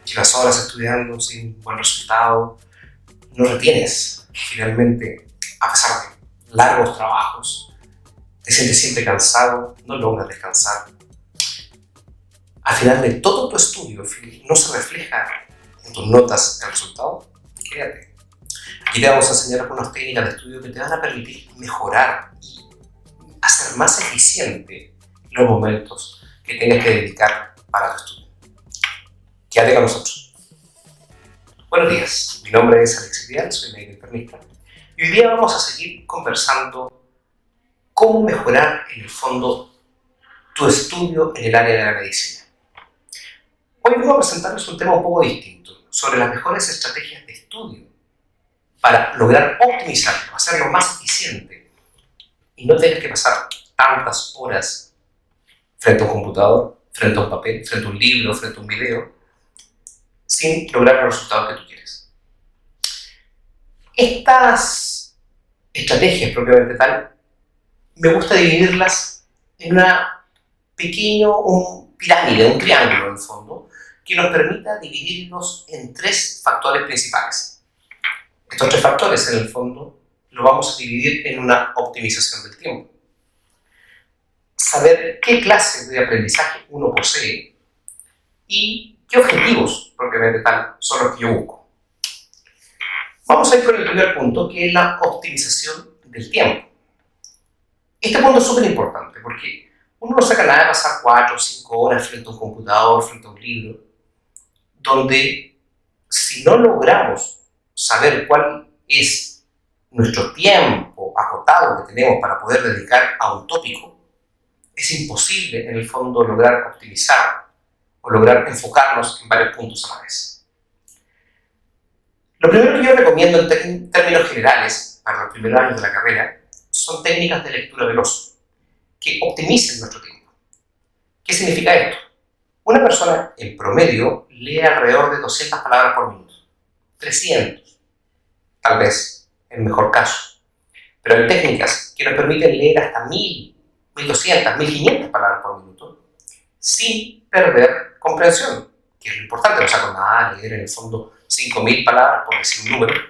llevas horas estudiando sin buen resultado, no retienes. Finalmente, a pesar de largos trabajos, te sientes siempre cansado, no logras descansar. Al final de todo tu estudio no se refleja en tus notas el resultado. Quédate. Aquí te vamos a enseñar algunas técnicas de estudio que te van a permitir mejorar y hacer más eficiente los momentos que tengas que dedicar para tu estudio. Quédate con nosotros. Buenos días, mi nombre es Alexis Vidal, soy médico internista y hoy día vamos a seguir conversando cómo mejorar en el fondo tu estudio en el área de la medicina. Hoy vengo a presentarles un tema un poco distinto sobre las mejores estrategias de estudio para lograr optimizarlo, hacerlo más eficiente y no tener que pasar tantas horas frente a un computador, frente a un papel, frente a un libro, frente a un video, sin lograr los resultados que tú quieres. Estas estrategias propiamente tal, me gusta dividirlas en una pequeña pirámide, un triángulo en el fondo, que nos permita dividirlos en tres factores principales. Estos tres factores, en el fondo, lo vamos a dividir en una optimización del tiempo. Saber qué clase de aprendizaje uno posee y qué objetivos, propiamente tal, son los que yo busco. Vamos a ir con el primer punto, que es la optimización del tiempo. Este punto es súper importante porque uno no saca nada de pasar 4 o 5 horas frente a un computador, frente a un libro, donde si no logramos saber cuál es nuestro tiempo acotado que tenemos para poder dedicar a un tópico, es imposible en el fondo lograr optimizar o lograr enfocarnos en varios puntos a la vez. Lo primero que yo recomiendo en términos generales para los primeros años de la carrera son técnicas de lectura veloz que optimicen nuestro tiempo. ¿Qué significa esto? Una persona en promedio lee alrededor de 200 palabras por minuto, 300, tal vez, en mejor caso. Pero hay técnicas que nos permiten leer hasta 1000, 1200, 1500 palabras por minuto sin perder comprensión, que es lo importante. No saco nada leer en el fondo 5000 palabras, por decir un número,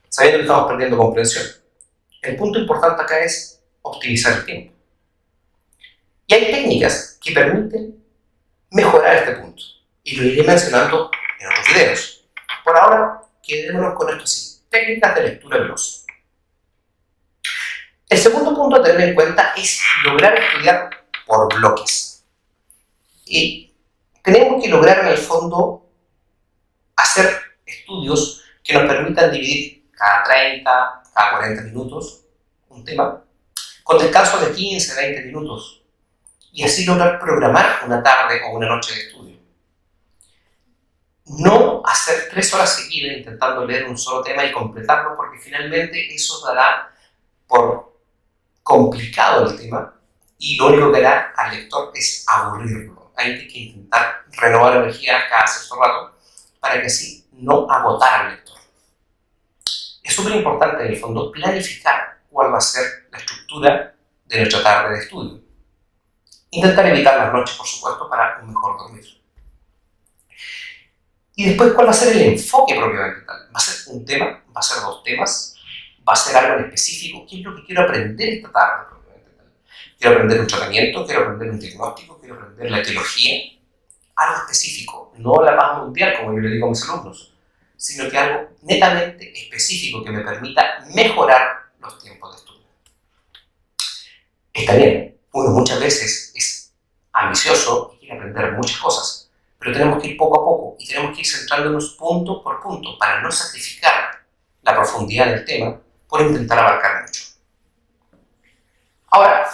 sabiendo que estamos perdiendo comprensión. El punto importante acá es optimizar el tiempo. Y hay técnicas que permiten mejorar este punto, y lo iré mencionando en otros videos. Por ahora, quedémonos con esto así: técnicas de lectura veloz. El segundo punto a tener en cuenta es lograr estudiar por bloques. Y tenemos que lograr en el fondo hacer estudios que nos permitan dividir cada 30, cada 40 minutos un tema, con descansos de 15, 20 minutos, y así lograr programar una tarde o una noche de estudio. No hacer 3 horas seguidas intentando leer un solo tema y completarlo, porque finalmente eso dará por complicado el tema y lo único que hará al lector es aburrirlo. Hay que intentar renovar energía cada cierto rato para que así no agotar al lector. Es súper importante en el fondo planificar cuál va a ser la estructura de nuestra tarde de estudio. Intentar evitar las noches, por supuesto, para un mejor dormir. Y después, ¿cuál va a ser el enfoque propiamente tal? ¿Va a ser un tema? ¿Va a ser 2 temas? ¿Va a ser algo en específico? ¿Qué es lo que quiero aprender esta tarde propiamente tal? ¿Quiero aprender un tratamiento? ¿Quiero aprender un diagnóstico? ¿Quiero aprender la etiología? Algo específico, no la paz mundial, como yo le digo a mis alumnos, sino que algo netamente específico que me permita mejorar los tiempos de estudio. Está bien, uno muchas veces es ambicioso y quiere aprender muchas cosas, pero tenemos que ir poco a poco y tenemos que ir centrándonos punto por punto para no sacrificar la profundidad del tema por intentar abarcar mucho. Ahora,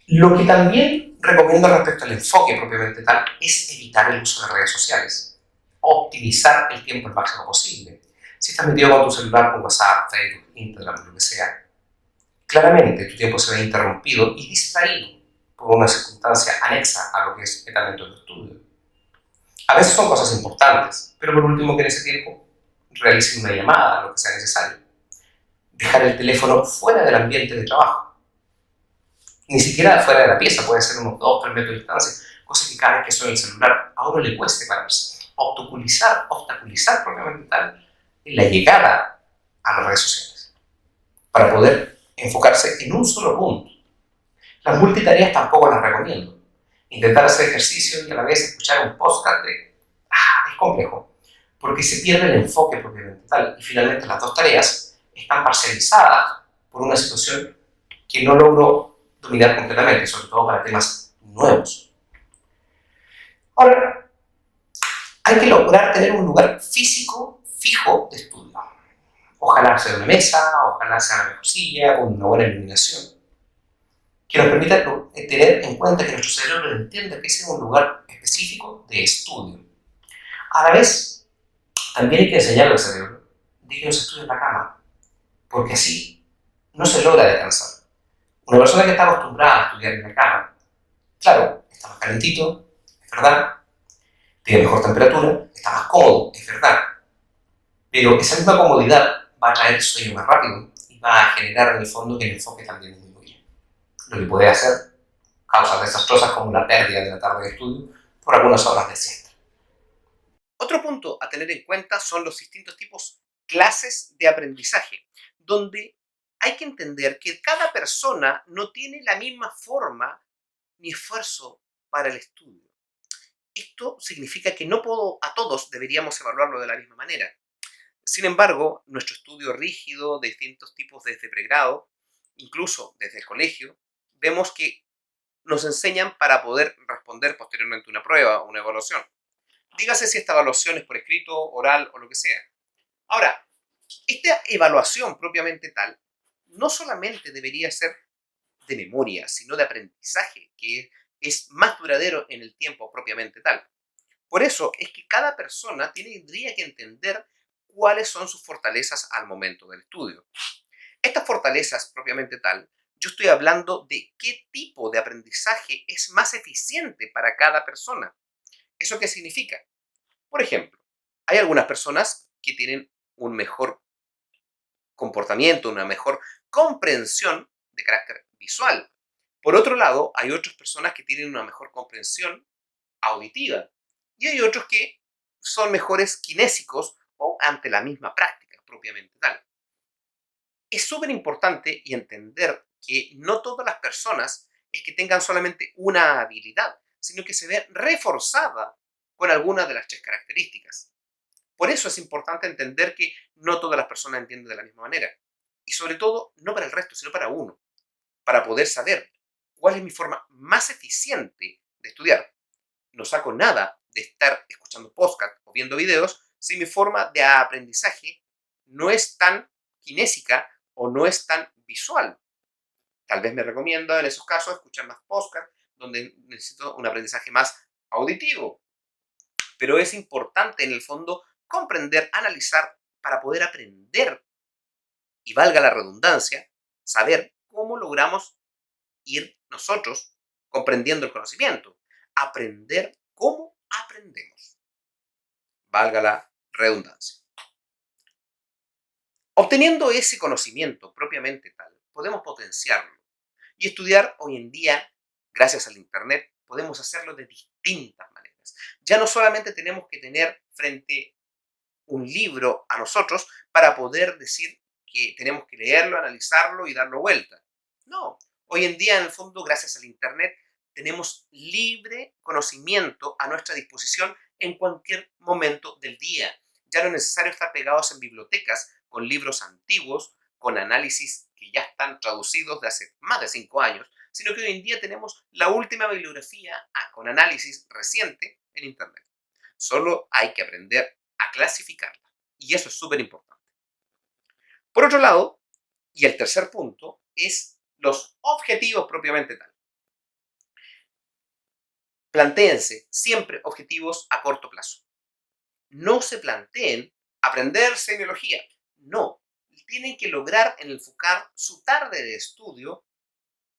lo que también recomiendo respecto al enfoque propiamente tal es evitar el uso de redes sociales, optimizar el tiempo el máximo posible. Si estás metido con tu celular, con WhatsApp, Facebook, Instagram, lo que sea, claramente tu tiempo se ve interrumpido y distraído por una circunstancia anexa a lo que es netamente tu estudio. A veces son cosas importantes, pero por último que en ese tiempo realicen una llamada, lo que sea necesario. Dejar el teléfono fuera del ambiente de trabajo. Ni siquiera fuera de la pieza, puede ser unos 2 o 3 metros de distancia. cosa que cada vez que suena el celular a uno le cueste pararse. Obstaculizar propiamente tal la llegada a las redes sociales, para poder enfocarse en un solo punto. Las multitareas tampoco las recomiendo. Intentar hacer ejercicio y a la vez escuchar un podcast es complejo, porque se pierde el enfoque propiamente tal. Y finalmente las dos tareas están parcializadas por una situación que no logro dominar completamente, sobre todo para temas nuevos. Ahora, hay que lograr tener un lugar físico fijo de estudio. Ojalá sea una mesa, ojalá sea una mejor silla, con una buena iluminación, que nos permita tener en cuenta que nuestro cerebro entienda que ese es un lugar específico de estudio. A la vez, también hay que enseñarle al cerebro de que no se estudie en la cama, porque así no se logra descansar. Una persona que está acostumbrada a estudiar en la cama, claro, está más calentito, es verdad, tiene mejor temperatura, está más cómodo, es verdad, pero esa misma comodidad va a traer sueño más rápido y va a generar en el fondo que el enfoque también disminuye, lo que puede hacer causas desastrosas como la pérdida de la tarde de estudio por algunas horas de siesta. Otro punto a tener en cuenta son los distintos tipos clases de aprendizaje, donde hay que entender que cada persona no tiene la misma forma ni esfuerzo para el estudio. Esto significa que no a todos deberíamos evaluarlo de la misma manera. Sin embargo, nuestro estudio rígido de distintos tipos desde pregrado, incluso desde el colegio, vemos que nos enseñan para poder responder posteriormente una prueba o una evaluación. Dígase si esta evaluación es por escrito, oral o lo que sea. Ahora, esta evaluación propiamente tal no solamente debería ser de memoria, sino de aprendizaje, que es más duradero en el tiempo propiamente tal. Por eso es que cada persona tendría que entender cuáles son sus fortalezas al momento del estudio. Estas fortalezas propiamente tal, yo estoy hablando de qué tipo de aprendizaje es más eficiente para cada persona. ¿Eso qué significa? Por ejemplo, hay algunas personas que tienen un mejor comportamiento, una mejor comprensión de carácter visual. Por otro lado, hay otras personas que tienen una mejor comprensión auditiva y hay otros que son mejores kinésicos o ante la misma práctica propiamente tal. Es súper importante y entender que no todas las personas es que tengan solamente una habilidad, sino que se ve reforzada con alguna de las tres características. Por eso es importante entender que no todas las personas entienden de la misma manera. Y sobre todo, no para el resto, sino para uno. Para poder saber cuál es mi forma más eficiente de estudiar. No saco nada de estar escuchando podcast o viendo videos si mi forma de aprendizaje no es tan kinésica o no es tan visual. Tal vez me recomiendo en esos casos escuchar más podcast donde necesito un aprendizaje más auditivo. Pero es importante en el fondo comprender, analizar para poder aprender y valga la redundancia, saber cómo logramos ir nosotros comprendiendo el conocimiento. Aprender cómo aprendemos. Valga la redundancia. Obteniendo ese conocimiento propiamente tal, podemos potenciarlo. Y estudiar hoy en día, gracias al Internet, podemos hacerlo de distintas maneras. Ya no solamente tenemos que tener frente un libro a nosotros para poder decir que tenemos que leerlo, analizarlo y darlo vuelta. No, hoy en día en el fondo gracias al Internet tenemos libre conocimiento a nuestra disposición en cualquier momento del día. Ya no es necesario estar pegados en bibliotecas con libros antiguos, con análisis que ya están traducidos de hace más de 5 años, sino que hoy en día tenemos la última bibliografía con análisis reciente en Internet. Solo hay que aprender a clasificarla. Y eso es súper importante. Por otro lado, y el tercer punto, es los objetivos propiamente tal. Plantéense siempre objetivos a corto plazo. No se planteen aprender semiología. No. Tienen que lograr enfocar su tarde de estudio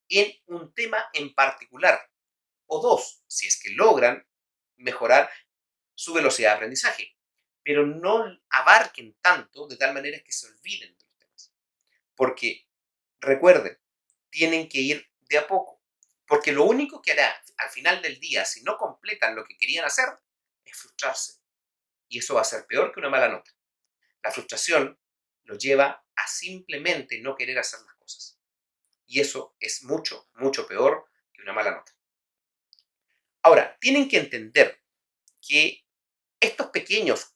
en un tema en particular. O dos, si es que logran mejorar su velocidad de aprendizaje. Pero no abarquen tanto de tal manera que se olviden de los temas. Porque, recuerden, tienen que ir de a poco. Porque lo único que hará al final del día, si no completan lo que querían hacer, es frustrarse. Y eso va a ser peor que una mala nota. La frustración lo lleva a simplemente no querer hacer las cosas. Y eso es mucho, mucho peor que una mala nota. Ahora, tienen que entender que estos pequeños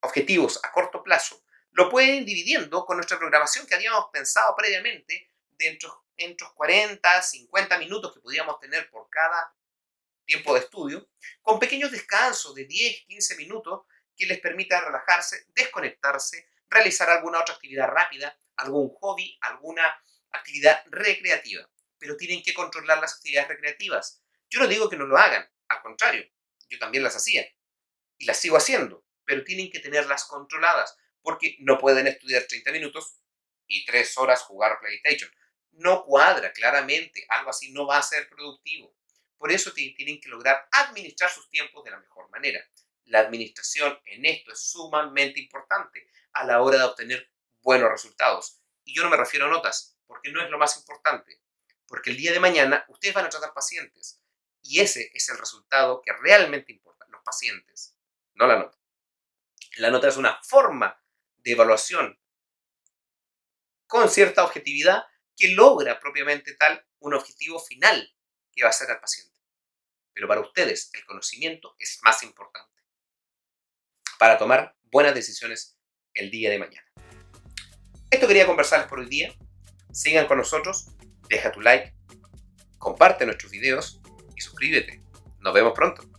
objetivos a corto plazo lo pueden ir dividiendo con nuestra programación que habíamos pensado previamente de entre 40, 50 minutos que podíamos tener por cada tiempo de estudio, con pequeños descansos de 10, 15 minutos que les permita relajarse, desconectarse, realizar alguna otra actividad rápida, algún hobby, alguna actividad recreativa. Pero tienen que controlar las actividades recreativas. Yo no digo que no lo hagan, al contrario, yo también las hacía y las sigo haciendo, pero tienen que tenerlas controladas, porque no pueden estudiar 30 minutos y 3 horas jugar PlayStation. No cuadra, claramente, algo así no va a ser productivo. Por eso tienen que lograr administrar sus tiempos de la mejor manera. La administración en esto es sumamente importante a la hora de obtener buenos resultados. Y yo no me refiero a notas, porque no es lo más importante. Porque el día de mañana ustedes van a tratar pacientes. Y ese es el resultado que realmente importa, los pacientes, no la nota. La nota es una forma de evaluación con cierta objetividad que logra propiamente tal un objetivo final que va a ser al paciente. Pero para ustedes el conocimiento es más importante para tomar buenas decisiones el día de mañana. Esto quería conversarles por hoy día. Sigan con nosotros, deja tu like, comparte nuestros videos y suscríbete. Nos vemos pronto.